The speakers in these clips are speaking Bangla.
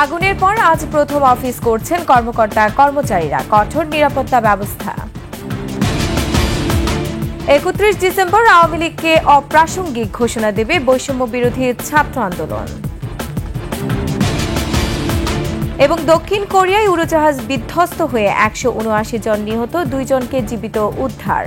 আগুনের পর আজ প্রথম অফিস করছেন কর্মকর্তা কর্মচারীরা, কঠোর নিরাপত্তা ব্যবস্থা। 31 ডিসেম্বর আওয়ামী লীগকে অপ্রাসঙ্গিক ঘোষণা দেবে বৈষম্য বিরোধী ছাত্র আন্দোলন। এবং দক্ষিণ কোরিয়ায় উড়োজাহাজ বিধ্বস্ত হয়ে 179 জন নিহত, 2 জনকে জীবিত উদ্ধার।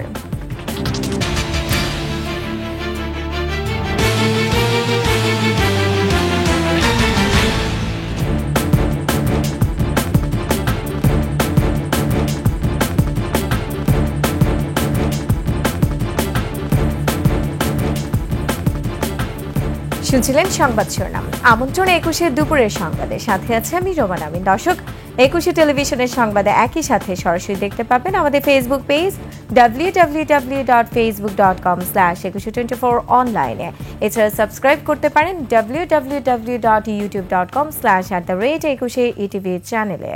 শুনছিলেন সংবাদ শিরোনাম। আমন্ত্রণ 21 দুপুরের সংবাদে, সাথে আছে আমি রোমান আমিন। দর্শক, 21 টেলিভিশনের সংবাদে একই সাথে সরাসরি দেখতে পাবেন আমাদের ফেসবুক পেজ www.facebook.com/2124 অনলাইনে। এছাড়া সাবস্ক্রাইব করতে পারেন www.youtube.com/@21 চ্যানেলে।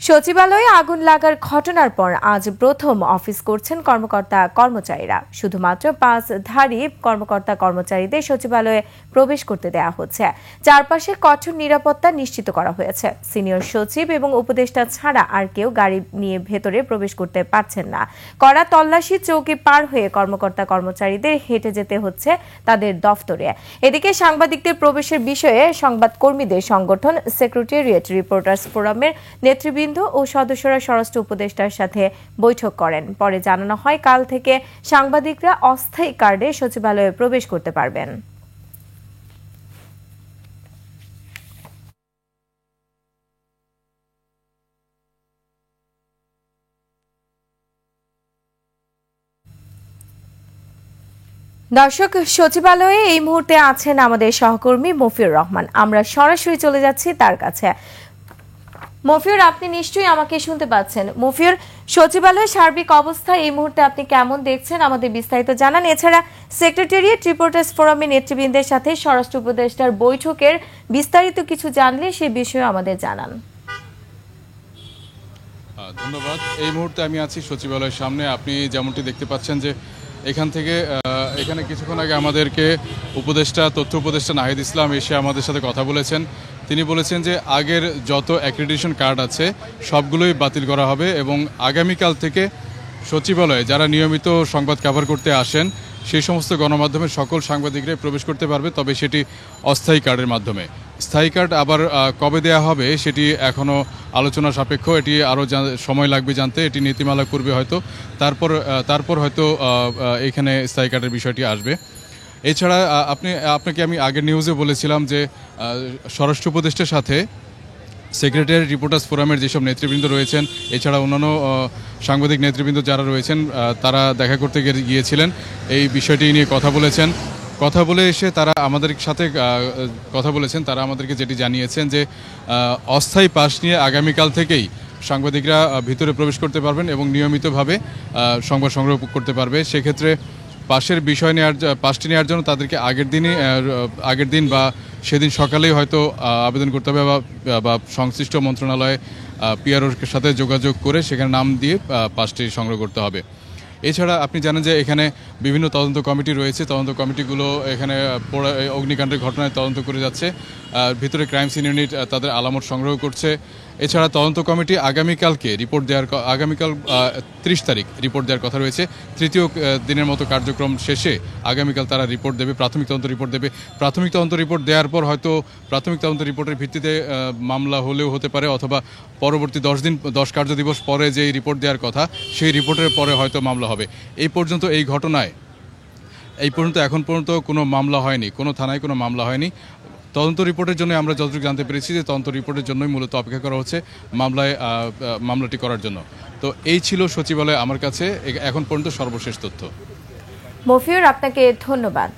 সচিবালয়ে আগুন লাগার ঘটনার পর আজ প্রথম অফিস করছেন কর্মকর্তা কর্মচারীরা। শুধুমাত্র 5 ধারী কর্মকর্তা কর্মচারীদের সচিবালয়ে প্রবেশ করতে দেওয়া হচ্ছে। চারপাশে কঠোর নিরাপত্তা নিশ্চিত করা হয়েছে। সিনিয়র সচিব এবং উপদেষ্টা ছাড়া আর কেউ গাড়ি নিয়ে ভেতরে প্রবেশ করতে পারছেন না। কড়া তল্লাশি চৌকি পার হয়ে কর্মকর্তা কর্মচারীদের হেঁটে যেতে হচ্ছে তাদের দফতরে। এদিকে সাংবাদিকদের প্রবেশের বিষয়ে সংবাদকর্মীদের সংগঠন সেক্রেটারিয়েট রিপোর্টার্স ফোরামের নেতৃবৃন্দ ও সদস্যরা স্বরাষ্ট্র উপদেষ্টার সাথে বৈঠক করেন। পরে জানানো হয় কাল থেকে সাংবাদিকরা অস্থায়ী কার্ডে সচিবালয়ে প্রবেশ করতে পারবেন। দর্শক, সচিবালয়ে এই মুহূর্তে আছেন আমাদের সহকর্মী মফিউর রহমান। আমরা সরাসরি চলে যাচ্ছি তার কাছে। মফিউর, আপনি নিশ্চয়ই আমাকে শুনতে পাচ্ছেন। মফিউর, সচিবালয়ের সার্বিক অবস্থা এই মুহূর্তে আপনি কেমন দেখছেন আমাদের বিস্তারিত জানান। এছাড়া সেক্রেটারিয়েট রিপোর্টার্স ফোরামের নেতৃবৃন্দের সাথে স্বরাষ্ট্র উপদেষ্টার বৈঠকের বিস্তারিত কিছু জানলে সে বিষয়ে আমাদের জানান। ধন্যবাদ। এই মুহূর্তে আমি আছি সচিবালয়ের সামনে। আপনি যেমনটি দেখতে পাচ্ছেন যে এখানে কিছুক্ষণ আগে আমাদেরকে তথ্য উপদেষ্টা নাহিদ ইসলাম এসে আমাদের সাথে কথা বলেছেন। তিনি বলেছেন যে আগের যত অ্যাক্রেডিটেশন কার্ড আছে সবগুলোই বাতিল করা হবে এবং আগামীকাল থেকে সচিবালয়ে যারা নিয়মিত সংবাদ কভার করতে আসেন সেই সমস্ত গণমাধ্যমের সকল সাংবাদিকরাই প্রবেশ করতে পারবে, তবে সেটি অস্থায়ী কার্ডের মাধ্যমে। স্থায়ী কার্ড আবার কবে দেয়া হবে সেটি এখনও আলোচনা সাপেক্ষ। এটি আরও সময় লাগবে জানতে। এটি নীতিমালা করবে হয়তো, তারপর হয়তো এখানে স্থায়ী কার্ডের বিষয়টি আসবে। এছাড়া আপনাকে আমি আগের নিউজে বলেছিলাম যে স্বরাষ্ট্র উপদেষ্টার সাথে সেক্রেটারি রিপোর্টার্স ফোরামের যেসব নেতৃবৃন্দ রয়েছেন, এছাড়া অন্যান্য সাংবাদিক নেতৃবৃন্দ যারা রয়েছেন তারা দেখা করতে গিয়েছিলেন, এই বিষয়টি নিয়ে কথা বলে এসে তারা আমাদের সাথে কথা বলেছেন। তারা আমাদেরকে যেটি জানিয়েছেন যে অস্থায়ী পাস নিয়ে আগামীকাল থেকেই সাংবাদিকরা ভিতরে প্রবেশ করতে পারবেন এবং নিয়মিতভাবে সংবাদ সংগ্রহ করতে পারবে। সেক্ষেত্রে পাসটি নেওয়ার জন্য তাদেরকে আগের দিন বা সেদিন সকালেই হয়তো আবেদন করতে হবে বা সংশ্লিষ্ট মন্ত্রণালয়ে পিআরওর সাথে যোগাযোগ করে সেখানে নাম দিয়ে পাসটি সংগ্রহ করতে হবে। এছাড়া আপনি জানেন যে এখানে বিভিন্ন তদন্ত কমিটি রয়েছে। তদন্ত কমিটিগুলো এখানে অগ্নিকাণ্ডের ঘটনায় তদন্ত করে যাচ্ছে। ভিতরে ক্রাইম সিন ইউনিট তাদের আলামত সংগ্রহ করছে। এছাড়া তদন্ত কমিটি আগামীকাল 30 তারিখ রিপোর্ট দেওয়ার কথা রয়েছে। তৃতীয় দিনের মতো কার্যক্রম শেষে আগামীকাল তারা রিপোর্ট দেবে, প্রাথমিক তদন্ত রিপোর্ট দেবে। প্রাথমিক তদন্ত রিপোর্ট দেওয়ার পর হয়তো প্রাথমিক তদন্ত রিপোর্টের ভিত্তিতে মামলা হলেও হতে পারে, অথবা পরবর্তী 10 কার্য দিবস পরে যেই রিপোর্ট দেওয়ার কথা সেই রিপোর্টের পরে হয়তো মামলা হবে। এই পর্যন্ত এখন পর্যন্ত কোনো মামলা হয়নি, কোনো থানায় কোনো মামলা হয়নি। তদন্ত রিপোর্টের জন্য আমরা যতটুকু জানতে পেরেছি যে তদন্ত রিপোর্টের জন্যই মূলত অপেক্ষা করা হচ্ছে মামলাটি করার জন্য। তো এই ছিল সচিবালয়ে আমার কাছে এখন পর্যন্ত সর্বশেষ তথ্য। মফিউর, আপনাকে ধন্যবাদ।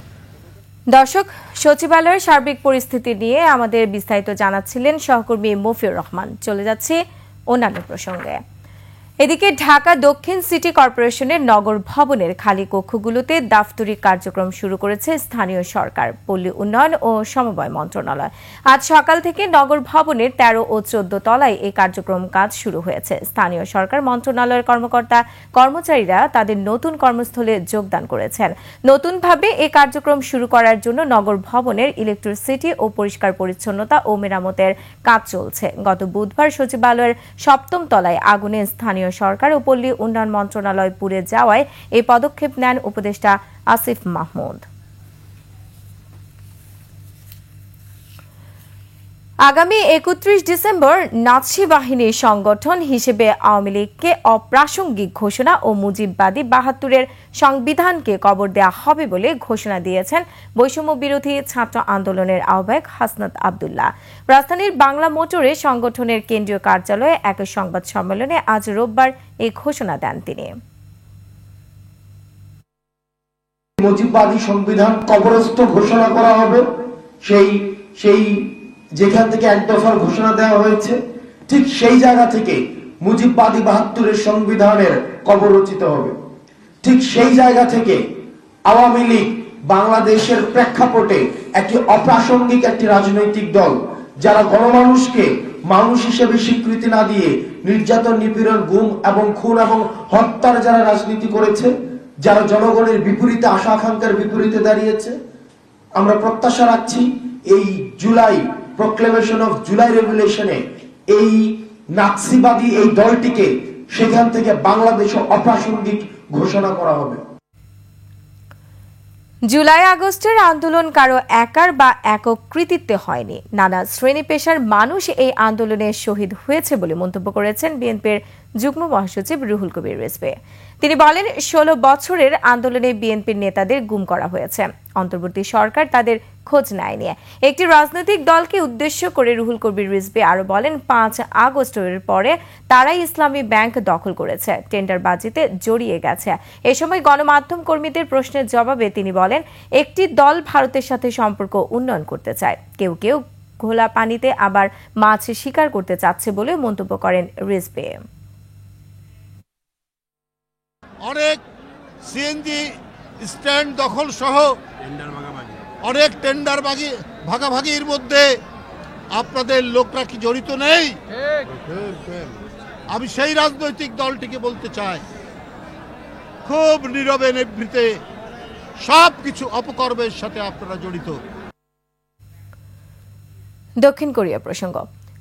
দর্শক, সচিবালয়ের সার্বিক পরিস্থিতি নিয়ে আমাদের বিস্তারিত জানাচ্ছিলেন সহকর্মী মফিউর রহমান। চলে যাচ্ছে অন্যান্য প্রসঙ্গে। এদিকে ঢাকা দক্ষিণ সিটি কর্পোরেশনের নগর ভবনের খালি কক্ষগুলোতে দাপ্তরিক কার্যক্রম শুরু করেছে স্থানীয় সরকার, পল্লী উন্নয়ন ও সমবায় মন্ত্রণালয়। আজ সকাল থেকে নগর ভবনের 13 ও 14 তলায় এই কার্যক্রম কাজ শুরু হয়েছে। স্থানীয় সরকার মন্ত্রণালয়ের কর্মকর্তা কর্মচারীরা তাদের নতুন কর্মস্থলে যোগদান করেছেন। নতুনভাবে এই কার্যক্রম শুরু করার জন্য নগর ভবনের ইলেকট্রিসিটি ও পরিষ্কার পরিচ্ছন্নতা ও মেরামতের কাজ চলছে। গত বুধবার সচিবালয়ের 7ম তলায় আগুনে স্থানীয় সরকার ও পল্লী উন্নয়ন মন্ত্রণালয় পুড়ে যাওয়ায় এই পদক্ষেপ নেন উপদেষ্টা আসিফ মাহমুদ। আগামী 31 ডিসেম্বর নাৎসি বাহিনীর সংগঠন হিসেবে আওয়ামী লীগকে অপ্রাসঙ্গিক ঘোষণা ও মুজিববাদী 72-এর সংবিধানকে কবর দেওয়া হবে বলে ঘোষণা দিয়েছেন বৈষম্য বিরোধী ছাত্র আন্দোলনের আহ্বায়ক হাসনাত আব্দুল্লাহ। রাজধানীর বাংলা মোটরে সংগঠনের কেন্দ্রীয় কার্যালয়ে এক সংবাদ সম্মেলনে আজ রোববার এই ঘোষণা দেন তিনি। মুজিববাদী সংবিধান কবরস্থ ঘোষণা করা হবে, সেই যেখান থেকে এক দফার ঘোষণা দেওয়া হয়েছে ঠিক সেই জায়গা থেকে মুজিববাদী 72-এর সংবিধানের কবর রচিত হবে। ঠিক সেই জায়গা থেকে আওয়ামী লীগ বাংলাদেশের প্রেক্ষাপটে একটি অপ্রাসঙ্গিক একটি রাজনৈতিক দল, যারা গণমানুষকে মানুষ হিসেবে স্বীকৃতি না দিয়ে নির্যাতন, নিপীড়ন, গুম এবং খুন এবং হত্যার যারা রাজনীতি করেছে, যারা জনগণের বিপরীতে, আশা আকাঙ্ক্ষার বিপরীতে দাঁড়িয়েছে, আমরা প্রত্যাশা রাখছি এই জুলাই প্রক্লেমেশন অফ জুলাই রেভুলেশনে এই নাৎসিবাদী এই দলটিকে সেখান থেকে বাংলাদেশে অপ্রাসঙ্গিক ঘোষণা করা হবে। জুলাই আগস্টের আন্দোলন কারো একার বা একক কৃতিত্বে হয়নি, নানা শ্রেণী পেশার মানুষ এই আন্দোলনে শহীদ হয়েছে বলে মন্তব্য করেছেন বিএনপির যুগ্ম মহাসচিব রুহুল কবির রিজভী। তিনি বলেন, 16 বছরের আন্দোলনে বিএনপির নেতাদের গুম করা হয়েছে, অন্তর্বর্তী সরকার তাদের খোঁজ নেয়নি। একটি রাজনৈতিক দলকে উদ্দেশ্য করে রুহুল কবির রিজভী আরো বলেন, 5 আগস্টের পরে তারাই ইসলামী ব্যাংক দখল করেছে, টেন্ডারবাজিতে জড়িয়ে গেছে। এ সময় গণমাধ্যম কর্মীদের প্রশ্নের জবাবে তিনি বলেন, একটি দল ভারতের সাথে সম্পর্ক উন্নয়ন করতে চায়, কেউ কেউ ঘোলা পানিতে আবার মাছ শিকার করতে চাচ্ছে বলে মন্তব্য করেন রিজভী। অনেক সিএনজি স্ট্যান্ড দখল সহ অনেক টেন্ডার ভাগাভাগির মধ্যে আপনাদের লোকরা কি জড়িত নেই? আমি সেই রাজনৈতিক দলটিকে বলতে চাই, খুব নীরবে নিভৃতে সবকিছু অপকর্মের সাথে আপনারা জড়িত। দক্ষিণ কোরিয়া প্রসঙ্গ।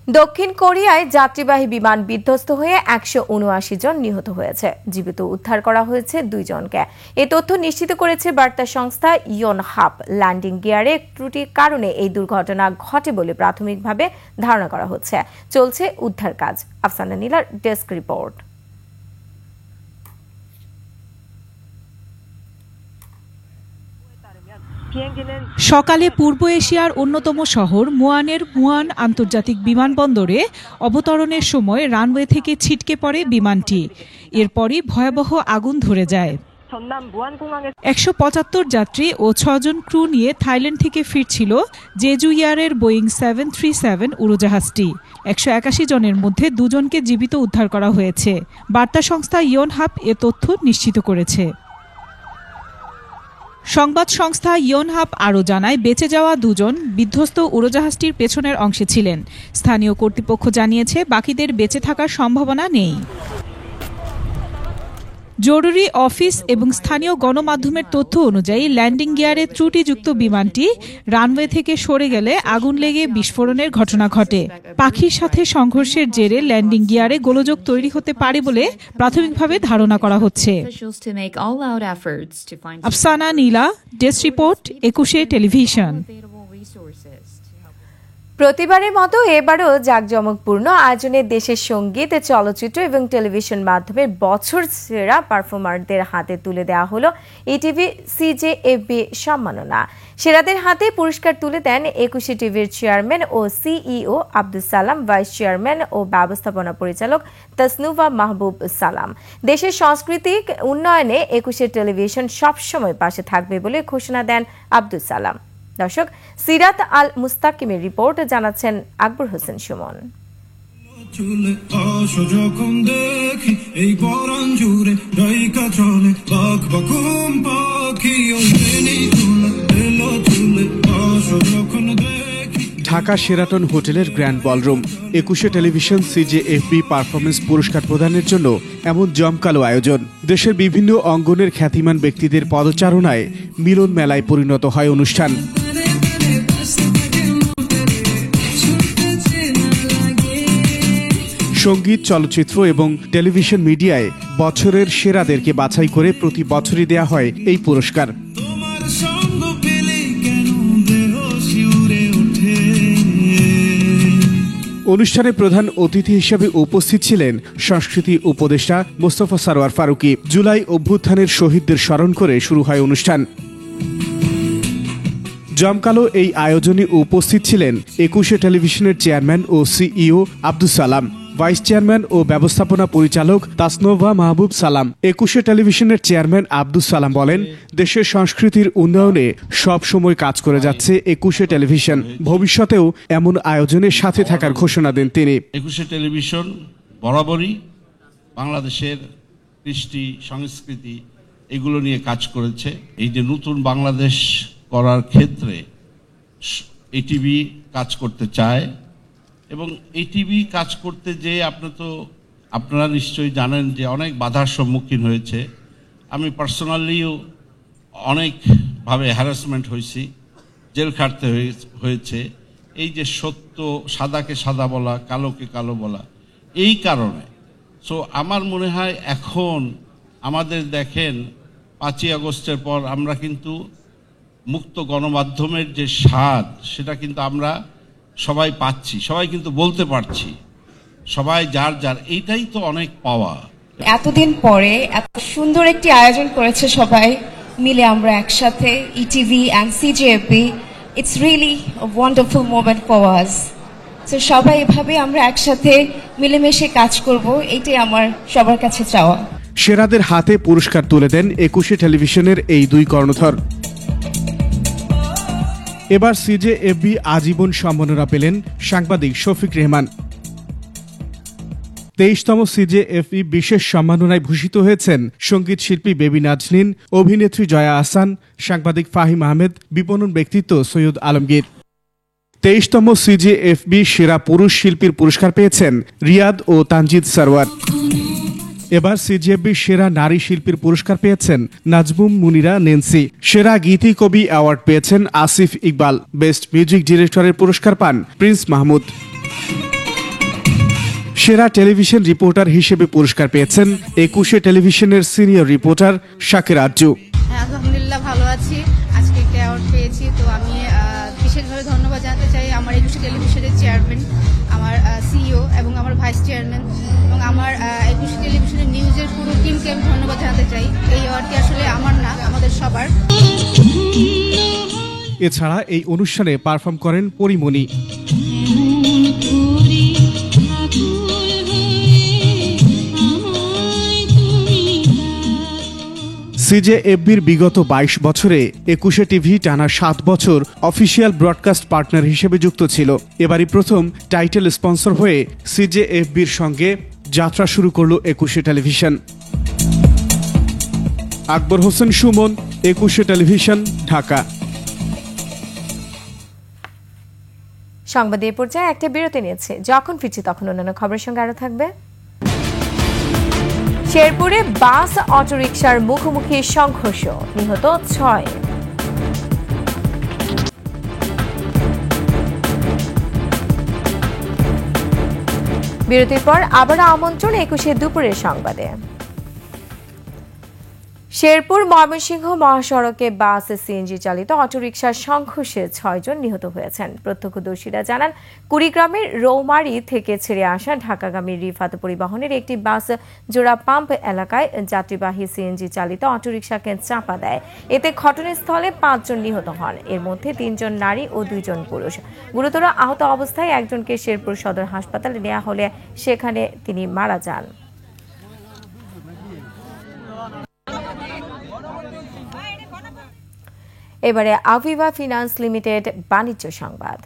দক্ষিণ কোরিয়ায় যাত্রীবাহী বিমান বিধ্বস্ত হয়ে 179 জন নিহত হয়েছে, জীবিত উদ্ধার করা হয়েছে 2 জনকে। এ তথ্য নিশ্চিত করেছে বার্তা সংস্থা ইয়নহাপ। ল্যান্ডিং গিয়ারে ত্রুটির কারণে এই দুর্ঘটনা ঘটে বলে প্রাথমিকভাবে ধারণা করা হচ্ছে। চলছে উদ্ধার কাজ। আফসানা নীলার ডেস্ক রিপোর্ট। সকালে পূর্ব এশিয়ার অন্যতম শহর মুয়ানের মুয়ান আন্তর্জাতিক বিমানবন্দরে অবতরণের সময় রানওয়ে থেকে ছিটকে পড়ে বিমানটি। এরপরই ভয়াবহ আগুন ধরে যায়। 175 যাত্রী ও 6 জন ক্রু নিয়ে থাইল্যান্ড থেকে ফিরছিল জেজু এয়ারের বোয়িং 737 উড়োজাহাজটি। 181 জনের মধ্যে 2 জনকে জীবিত উদ্ধার করা হয়েছে। বার্তা সংস্থা ইয়নহাপ এ তথ্য নিশ্চিত করেছে। সংবাদ সংস্থা ইয়নহাপ আরও জানায়, বেঁচে যাওয়া 2 জন বিধ্বস্ত উড়োজাহাজটির পেছনের অংশে ছিলেন। স্থানীয় কর্তৃপক্ষ জানিয়েছে, বাকিদের বেঁচে থাকার সম্ভাবনা নেই। জরুরি অফিস এবং স্থানীয় গণমাধ্যমের তথ্য অনুযায়ী ল্যান্ডিং গিয়ারে ত্রুটিযুক্ত বিমানটি রানওয়ে থেকে সরে গেলে আগুন লেগে বিস্ফোরণের ঘটনা ঘটে। পাখির সাথে সংঘর্ষের জেরে ল্যান্ডিং গিয়ারে গোলযোগ তৈরি হতে পারে বলে প্রাথমিকভাবে ধারণা করা হচ্ছে। আফসানা নীলা, ডেস্ক রিপোর্ট, 21 টেলিভিশন। প্রতিবারের মতো এবারও জাঁকজমকপূর্ণ আয়োজনে দেশের সঙ্গীত, চলচ্চিত্র এবং টেলিভিশন মাধ্যমের বছর সেরা পারফর্মারদের হাতে তুলে দেওয়া হলো ইটিভি সিজেএফবি সম্মাননা। সেরাদের হাতে পুরস্কার তুলে দেন 21 টিভির চেয়ারম্যান ও CEO Abdus Salam, vice chairman ও ব্যবস্থাপনা পরিচালক তাসনুভা মাহবুব সালাম। দেশের সাংস্কৃতিক উন্নয়নে 21 টেলিভিশন সবসময় পাশে থাকবে বলে ঘোষণা দেন আব্দুস সালাম। দর্শক, সিরাত আল মুস্তাকিমের রিপোর্ট জানাচ্ছেন আকবর হোসেন সুমন। চুলে আশা যখন দেখি এই পরাণ জুড়ে ডাইকা চলে বাঘ বাকুম পাখি ওই বেনি তুলে এলো চুলে আশা যখন দেখি। ঢাকা শেরাটন হোটেলের গ্র্যান্ড বলরুম 21শে টেলিভিশন CJFB পারফরমেন্স পুরস্কার প্রদানের জন্য এমন জমকালো আয়োজন। দেশের বিভিন্ন অঙ্গনের খ্যাতিমান ব্যক্তিদের পদচারণায় মিলন মেলায় পরিণত হয় অনুষ্ঠান। সঙ্গীত, চলচ্চিত্র এবং টেলিভিশন মিডিয়ায় বছরের সেরাদেরকে বাছাই করে প্রতি বছরই দেয়া হয় এই পুরস্কার। অনুষ্ঠানে প্রধান অতিথি হিসেবে উপস্থিত ছিলেন সংস্কৃতি উপদেষ্টা মোস্তফা সরোয়ার ফারুকী। জুলাই অভ্যুত্থানের শহীদদের স্মরণ করে শুরু হয় অনুষ্ঠান। জমকালো এই আয়োজনে উপস্থিত ছিলেন 21শে টেলিভিশনের চেয়ারম্যান ও CEO Abdus Salam, vice chairman ও ব্যবস্থাপনা পরিচালক তাসনোভা মাহবুব সালাম। 21শে টেলিভিশনের চেয়ারম্যান আব্দুস সালাম বলেন, দেশের সংস্কৃতির উন্নয়নে সব সময় কাজ করে যাচ্ছে 21শে টেলিভিশন। ভবিষ্যতেও এমন আয়োজনের সাথে থাকার ঘোষণা দেন তিনি। 21শে টেলিভিশন বরাবরই বাংলাদেশের কৃষ্টি, সংস্কৃতি এগুলো নিয়ে কাজ করেছে। এই যে নতুন বাংলাদেশ করার ক্ষেত্রে এটিভি কাজ করতে চায় এবং এটিভি কাজ করতে যে আপনারা নিশ্চয়ই জানেন যে অনেক বাধার সম্মুখীন হয়েছে। আমি পার্সোনালিও অনেকভাবে হ্যারাসমেন্ট হয়েছি, জেল খাটতে হয়েছে। এই যে সত্য, সাদাকে সাদা বলা, কালোকে কালো বলা, এই কারণে। সো আমার মনে হয় এখন আমাদের দেখেন 5ই আগস্টের পর আমরা কিন্তু মুক্ত গণমাধ্যমের যে স্বাদ সেটা কিন্তু আমরা সবাই পাচ্ছি, সবাই কিন্তু বলতে পারছি, সবাই যার যার, এইটাই তো অনেক পাওয়া। এতদিন পরে এত সুন্দর একটি আয়োজন করেছে সবাই মিলে আমরা একসাথে, ETV and CJFB, it's really a wonderful moment for us. So সবাই এভাবে আমরা একসাথে মিলেমিশে কাজ করব, এইটাই আমার সবার কাছে চাওয়া। সেরাদের হাতে পুরস্কার তুলে দেন 21শে টেলিভিশনের এই দুই কর্ণধার। এবার CJFB আজীবন সম্মাননা পেলেন সাংবাদিক শফিক রেহমান। 23তম CJFB বিশেষ সম্মাননায় ভূষিত হয়েছেন সঙ্গীত শিল্পী বেবি নাজনীন, অভিনেত্রী জয়া আহসান, সাংবাদিক ফাহিম আহমেদ, বিপণন ব্যক্তিত্ব সৈয়দ আলমগীর। 23তম CJFB সেরা পুরুষ শিল্পীর পুরস্কার পেয়েছেন রিয়াদ ও তানজিদ সরওয়ার। এবার CJFB সেরা নারী শিল্পীর পুরস্কার পেয়েছেন নাজমুম মুনিরা নেন্সি। সেরা গীতি কবি অ্যাওয়ার্ড পেয়েছেন আসিফ ইকবাল। বেস্ট মিউজিক ডিরেক্টরের পুরস্কার পান প্রিন্স মাহমুদ। সেরা টেলিভিশন রিপোর্টার হিসেবে পুরস্কার পেয়েছেন 21শে টেলিভিশনের সিনিয়র রিপোর্টার শাকির আরজু। আলহামদুলিল্লাহ ভালো আছি, আজকে একটা অ্যাওয়ার্ড পেয়েছি, তো আমি বিশেষভাবে ধন্যবাদ জানাতে চাই আমার 21শে টেলিভিশনের চেয়ারম্যান, আমার CEO এবং আমার ভাইস চেয়ারম্যান এবং আমার 21শে টেলিভিশনের নিউজের পুরো টিমকে আমি ধন্যবাদ জানাতে চাই। এই অ্যাওয়ার্ডটি আসলে আমার না, আমাদের সবার। এছাড়া এই অনুষ্ঠানে পারফর্ম করেন পরিমণি। CJFB'র বিগত 22 বছরে 21শে টিভি টানা 7 বছর অফিসিয়াল ব্রডকাস্ট পার্টনার হিসেবে যুক্ত ছিল। এবারই প্রথম টাইটেল স্পন্সর হয়ে CJFB'র সঙ্গে যাত্রা শুরু করল 21শে টেলিভিশন। আকবর হোসেন সুমন, 21শে টেলিভিশন, ঢাকা। সংবাদ এই পর্যায়ে একটা বিরতি নিয়েছে, যখন ফিরছি তখন অন্যান্য খবরের সঙ্গে আরো থাকবে। শেরপুরে বাস অটোরিকশার মুখোমুখি সংঘর্ষ, নিহত 6। বিরতির পর আবার আমন্ত্রণ 21শে দুপুরের সংবাদে। শেরপুর ময়মনসিংহ মহাসড়কে বাস, সিএনজি চালিত অটোরিকশার সংঘর্ষে 6 জন নিহত হয়েছেন। প্রত্যক্ষদর্শীরা জানান, কুড়িগ্রামের রৌমারী থেকে ছেড়ে আসা ঢাকাগামী রিফাত পরিবহনের একটি বাস জোড়া পাম্প এলাকায় যাত্রীবাহী সিএনজি চালিত অটোরিকশাকে চাপা দেয়। এতে ঘটনাস্থলে 5 জন নিহত হন, এর মধ্যে 3 জন নারী ও 2 জন পুরুষ। গুরুতর আহত অবস্থায় একজনকে শেরপুর সদর হাসপাতালে নেওয়া হলে সেখানে তিনি মারা যান। এবারে আভিভা ফিনান্স লিমিটেড বাণিজ্য সংবাদ।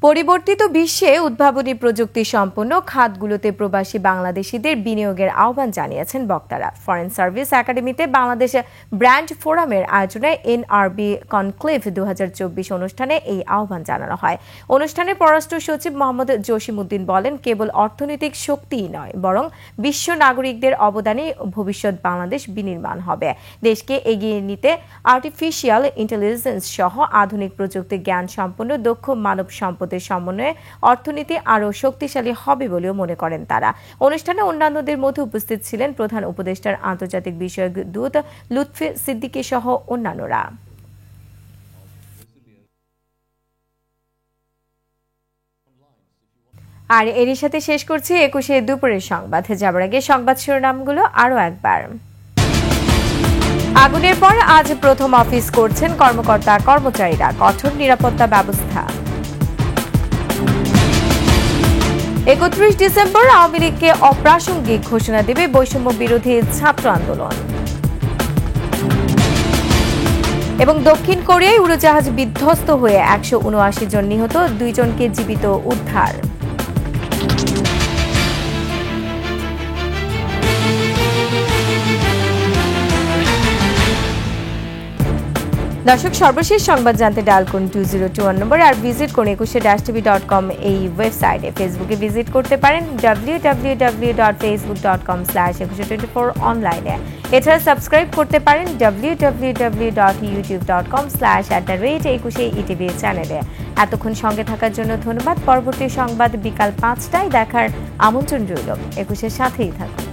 পরিবর্তিত বিশ্বে উদ্ভাবনী প্রযুক্তি সম্পন্ন খাতগুলোতে প্রবাসী বাংলাদেশিদের বিনিয়োগের আহ্বান জানিয়েছেন বক্তারা। ফরেন সার্ভিস একাডেমিতে বাংলাদেশে ব্র্যান্ড ফোরামের আয়োজনে এনআরবি কনক্লেভ 2024 অনুষ্ঠানে এই আহ্বান জানানো হয়। অনুষ্ঠানে পররাষ্ট্র সচিব মোহাম্মদ জসিমউদ্দিন বলেন, কেবল অর্থনৈতিক শক্তিই নয়, বরং বিশ্ব নাগরিকদের অবদানে ভবিষ্যৎ বাংলাদেশ বিনির্মাণ হবে। দেশকে এগিয়ে নিতে আর্টিফিশিয়াল ইন্টেলিজেন্স সহ আধুনিক প্রযুক্তি জ্ঞান সম্পন্ন দক্ষ মানব সম্পদের সমন্বয়ে অর্থনীতি আরও শক্তিশালী হবে বলেও মনে করেন তারা। অনুষ্ঠানে অন্যান্যদের মধ্যে উপস্থিত ছিলেন প্রধান উপদেষ্টার আন্তর্জাতিক বিষয়ক দূত লুৎফি সিদ্দিকী সহ অন্যান্যরা। আর এরই সাথে শেষ করছি 21 দুপুরের সংবাদ। যাবার আগে সংবাদ শিরোনামগুলো আরও একবার। আগুনের পর আজ প্রথম অফিস করছেন কর্মকর্তা কর্মচারীরা, কঠোর নিরাপত্তা ব্যবস্থা। 31 ডিসেম্বর আওয়ামী লীগকে অপ্রাসঙ্গিক ঘোষণা দেবে বৈষম্য বিরোধী ছাত্র আন্দোলন। এবং দক্ষিণ কোরিয়ায় উড়োজাহাজ বিধ্বস্ত হয়ে 179 জন নিহত, 2 জনকে জীবিত উদ্ধার। দর্শক, সর্বশেষ সংবাদ জানতে ডায়াল করুন 2021 নম্বরে, আর ভিজিট করুন 21-tv.com এই ওয়েবসাইটে। ফেসবুকে ভিজিট করতে পারেন www.facebook.com/2124 অনলাইনে। এছাড়া সাবস্ক্রাইব করতে পারেন www.youtube.com/@21etv চ্যানেলে। এতক্ষণ সঙ্গে থাকার জন্য ধন্যবাদ। পরবর্তী সংবাদ বিকাল 5টায় দেখার আমন্ত্রণ রইল। 21-এর সাথেই থাকুন।